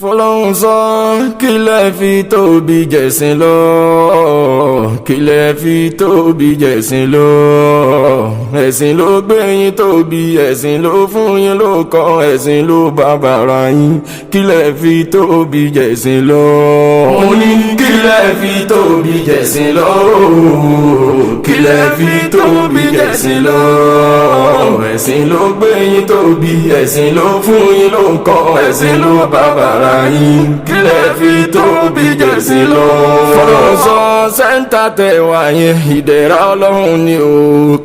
Fọlọ́run sọ kílẹ̀ fi tóbi jẹ̀sìn lọ, kílẹ̀ fi tóbi jẹ̀sìn lọ. Ẹ̀sìn ló gbé yín tóbi, ẹ̀sìn ló fún yín lóko, ẹ̀sìn ló bàbàrà yín. Kílẹ̀ fi tóbi jẹ̀sìn lọ. Mo ní kílẹ̀ fi tóbi jẹ̀sìn lọ, kílẹ̀ fi tóbi jẹ̀sìn lọ. Ẹ̀sìn ló gbé yín tóbi, ẹ̀sìn ló fún yín lóko, ẹ̀sìn ló bàbàrà yín. Kílẹ̀ fi tóbi jẹ̀sìn lọ. Fọlọ́run sọ sẹ́ńtà tẹ̀wá yẹn, ìdẹ̀ra Ọlọ́run ni o.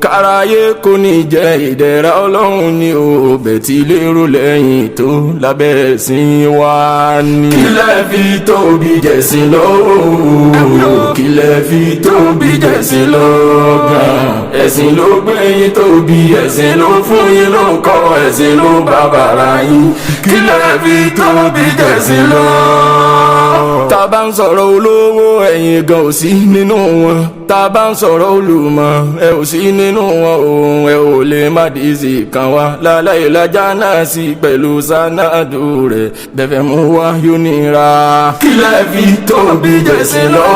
Káráyé kò ní jẹ́ ìdẹ̀ra Ọlọ́run ni o. Bẹ̀tì lérò lẹ́yìn tó lábẹ́ ẹ̀sìn wa ni. Kílẹ̀ fi tóbi jẹ̀sìn lọ, kílẹ̀ fi tóbi jẹ̀sìn lọ. Ẹ̀sìn ló gbé yín tóbi, ẹ̀sìn ló fún yín lóko, ẹ̀sìn ló bàbàrà yín. Kílẹ̀ fi tóbi jẹ̀sìn lọ. Tá bá ń sọ̀rọ̀ olówó, ẹ̀yin gan ò sí nínú wọn. Tá bá ń sọ̀rọ̀ olùmọ̀, ẹ ò sí nínú wọn òun. Ẹ ò lè má dìísì kan wá láláì lájà náà sí pẹ̀lú sánádù rẹ̀. Bẹ̀fẹ̀ mú wá yóò nira. Kílẹ̀ fi tóbi jẹ̀sìn lọ,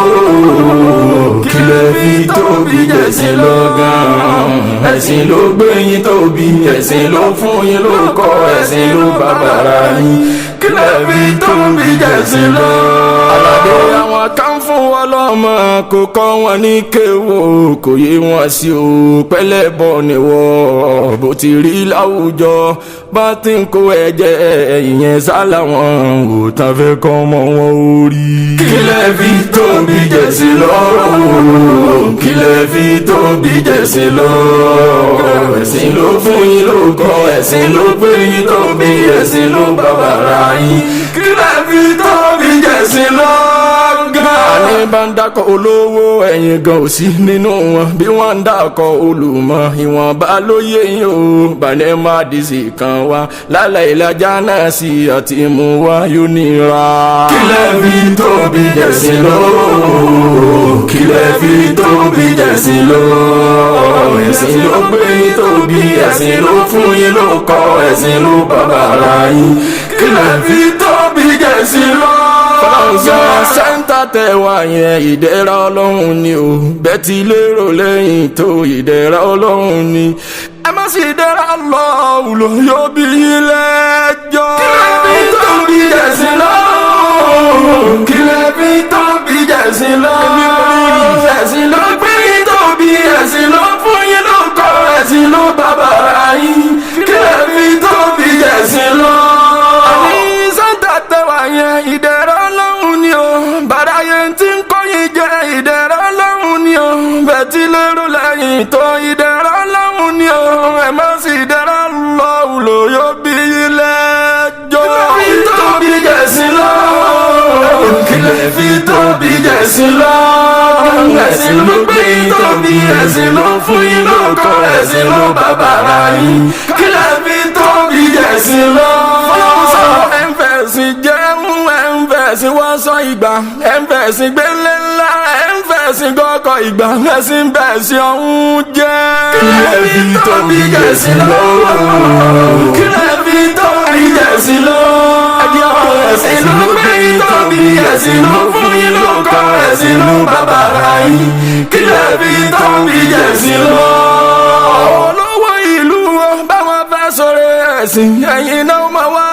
kílẹ̀ fi tóbi jẹ̀sìn lọ gan. Ẹ̀sìn ló gbé yín tóbi, ẹ̀sìn ló fún yín lóko, ẹ̀sìn ló bàbàrà yín. Kílẹ̀ fi tóbi jẹ̀sìn lọ. Àlàdé àwọn kan fún wọn lọ́mọ, kò kọ́ wọn ní kéwò, kò yé wọn sí o. Pẹ́lẹ́ bọ̀ ni wọ́ bó ti rí láwùjọ, bá ti ń kó ẹ̀jẹ̀ ìyẹn sálà wọn ò tán fẹ́ kọ́ ọmọ wọn ó rí. Kílẹ̀ fi tóbi jẹ̀sìn lọ, kílẹ̀ fi tóbi jẹ̀sìn lọ. Ẹ̀sìn ló fún yín lóko, ẹ̀sìn ló gbé yín tóbi, ẹ̀sìn ló bàbàrà yín. Kílẹ̀ fi tóbi jẹ̀sìn lọ. Àní bá ń dákọ̀ olówó, ẹ̀yin gan ò sí nínú wọn. Bí wọ́n ń dákọ̀ olùmọ̀, ìwọ̀nba ló yé yín o. Bàlẹ́ má dìísì kan wá lálẹ́ ìlàjà náà sí àti mú wá yóò nira. Kílẹ̀ fi tóbi jẹ̀sìn lọ, kílẹ̀ fi tóbi jẹ̀sìn lọ. Ẹ̀sìn ló gbé yín tóbi, ẹ̀sìn ló fún yín lóko, ẹ̀sìn ló bàbàrà yín. Kílẹ̀ fi tóbi jẹ̀sìn lọ. Fọlọ́run sẹ́ńtà tẹ̀wá yẹn, ìdẹ̀ra Ọlọ́run ni o. Bẹ́tì lérò lẹ́yìn tó ìdẹ̀ra Ọlọ́run ni. Ẹ má sì dẹ́ra lọ wùlò yóò bí lẹ́jọ́. Kílẹ̀ fi tóbi jẹ̀sìn lọ, kílẹ̀ fi tóbi jẹ̀sìn lọ. Ẹ̀sìn ló gbé yín tóbi, ẹ̀sìn ló fún yín lóko, ẹ̀sìn ló bàbàrà yín. Kílẹ̀ fi tóbi jẹ̀sìn lọ. Àní sẹ́ńtà tẹ̀wá yẹn, ìdẹ̀ra Ọlọ́run ni o. Bàdáyé tí ń kọ́ yín jẹ ìdẹ̀ra Ọlọ́run ni o. Bẹ̀tì lérò lẹ́yìn tó ìdẹ̀ra Ọlọ́run ni o. Ẹ má sì dẹ̀ra lọ wùlò yóò bí lẹ́jọ́. Kílẹ̀ fi tóbi jẹ̀sìn lọ, kílẹ̀ fi tóbi jẹ̀sìn lọ. Ẹ̀sìn ló gbé yín tóbi, ẹ̀sìn ló fún yín lóko, ẹ̀sìn ló bàbàrà yín. Kílẹ̀ fi tóbi jẹ̀sìn lọ. Ẹ ń fẹ̀sìn jẹun, ẹ ń fẹ̀sìn wọ́sọ ìgbà, ẹ ń fẹ̀sìn gbélé ńlá, ẹ ń fẹ̀sìn gọ́kọ̀ ìgbà, ẹ sì ń fẹ̀sìn ọ̀hún jẹ́. Kílẹ̀ fi tóbi jẹ̀sìn lọ, kílẹ̀ fi tóbi jẹ̀sìn lọ. Ẹ̀sìn ló gbé yín tóbi, ẹ̀sìn ló fún yín lóko, ẹ̀sìn ló bàbàrà yín. Kílẹ̀ fi tóbi jẹ̀sìn lọ. Olówó ìlú wọn báwọn fẹ́ sọ̀rọ̀ ẹ̀sìn, ẹ̀yin náà máa wá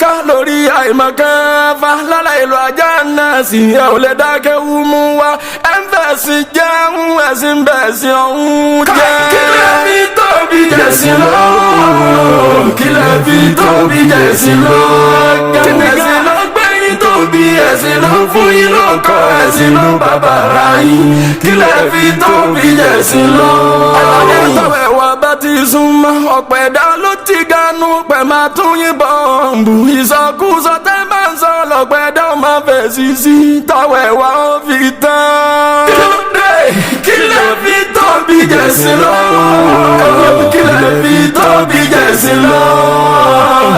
ká lórí àìmọ̀kan fa lálẹ́ ìlú ajá náà sí. Ẹ ò lè dákẹ́ wú mú wá, ẹ ń fẹ̀sìn jẹun, ẹ̀sìn bẹ̀sìn ọ̀hún jẹ́. Kílẹ̀ fi tóbi jẹ̀sìn lọ, kílẹ̀ fi tóbi jẹ̀sìn lọ. Ẹ̀sìn ló gbé yín tóbi, ẹ̀sìn ló fún yín lóko, ẹ̀sìn ló bàbàrà yín. Kílẹ̀ fi tóbi jẹ̀sìn lọ. Àlàyé tọ̀wẹ̀ wá bá ti súnmọ́, ọ̀pẹ̀ ẹ̀dá ló ti ganu pẹ̀ máa tún yín bọ̀m̀bù. Ìsọkúsọ tẹ́ bá ń sọ lọ̀pẹ̀ ẹ̀dá ó máa fèsì sí, tọ̀wẹ̀ wá ó fi tán. Kílẹ̀ fi tóbi jẹ̀sìn lọ, kílẹ̀ fi tóbi jẹ̀sìn lọ.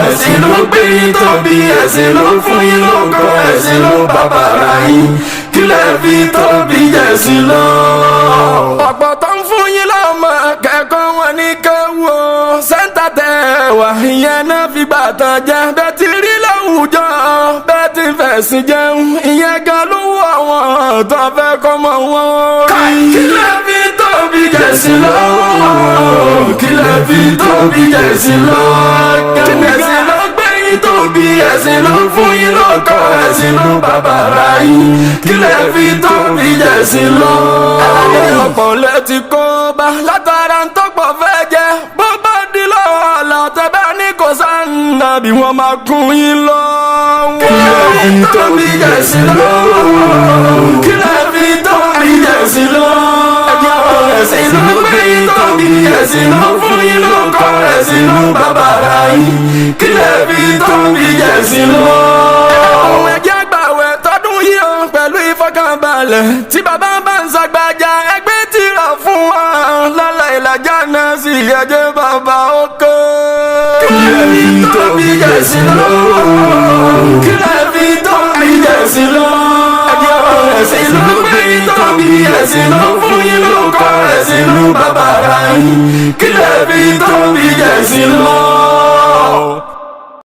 Ẹ̀sìn ló gbé yín tóbi, ẹ̀sìn ló fún yín lóko, ẹ̀sìn ló bàbàrà yín. Kílẹ̀ fi tóbi jẹ̀sìn lọ. Ọ̀pọ̀ tó ń fún yín lọ́mọ, kẹ́kọ̀ọ́ wọn ní kéwò. Sẹ́ńtà tẹ̀wá ìyẹn náà fi gbàtàn jẹ́. Bẹ́ẹ̀ ti rí láwùjọ, bẹ́ẹ̀ ti ẹ̀sìn jẹun ìyẹn gan ló wọ àwọn tó fẹ́ kọ́ mọ wọn rí. kílẹ̀ fi tóbi jẹ̀sìn lọ. kílẹ̀ fi tóbi jẹ̀sìn lọ. ẹ̀sìn ló gbẹ̀yìn tóbi ẹ̀sìn ló fún yín lọ́kọ ẹ̀sìn ló bàbàrà yín. kílẹ̀ fi tóbi jẹ̀sìn lọ. ọ̀pọ̀ lẹ́tí kó bá látara ń tọ́pọ̀ fẹ́ jẹ bó bá dín lọ́wọ́ àlàtẹ̀bẹ́ ní kò sáńdà bí wọ́n máa kún yín lọ. kílẹ̀ fi tóbi jẹ̀sìn lọ. kílẹ̀ fi tóbi jẹ̀sìn lọ. ẹ̀sìn ló gbẹ̀yìn tóbi ẹ̀sìn ló fún yín lọ́kọ ẹ̀sìn ló bàbàrà yín. kílẹ̀ fi tóbi jẹ̀sìn lọ. ẹ̀jẹ̀ gbàwẹ̀ tọdún yìí o pẹ̀lú ìfọkànbalẹ̀ tí bàbá bá ń ṣàgbàjà ẹgbẹ́ tìrà fún wa lálẹ́ ìlàjà náà sì ẹ̀jẹ̀ bàbá ó kó. kílẹ̀ fi tóbi jẹ̀sìn lọ. kílẹ̀ fi tóbi jẹ̀sìn lọ. ẹ̀sìn ló gbẹ̀yìn tóbi ẹ̀sìn ló fún yín lọ́kọ ẹ̀sìn ló bàbàrà yín. kílẹ̀ fi tóbi jẹ̀sìn lọ.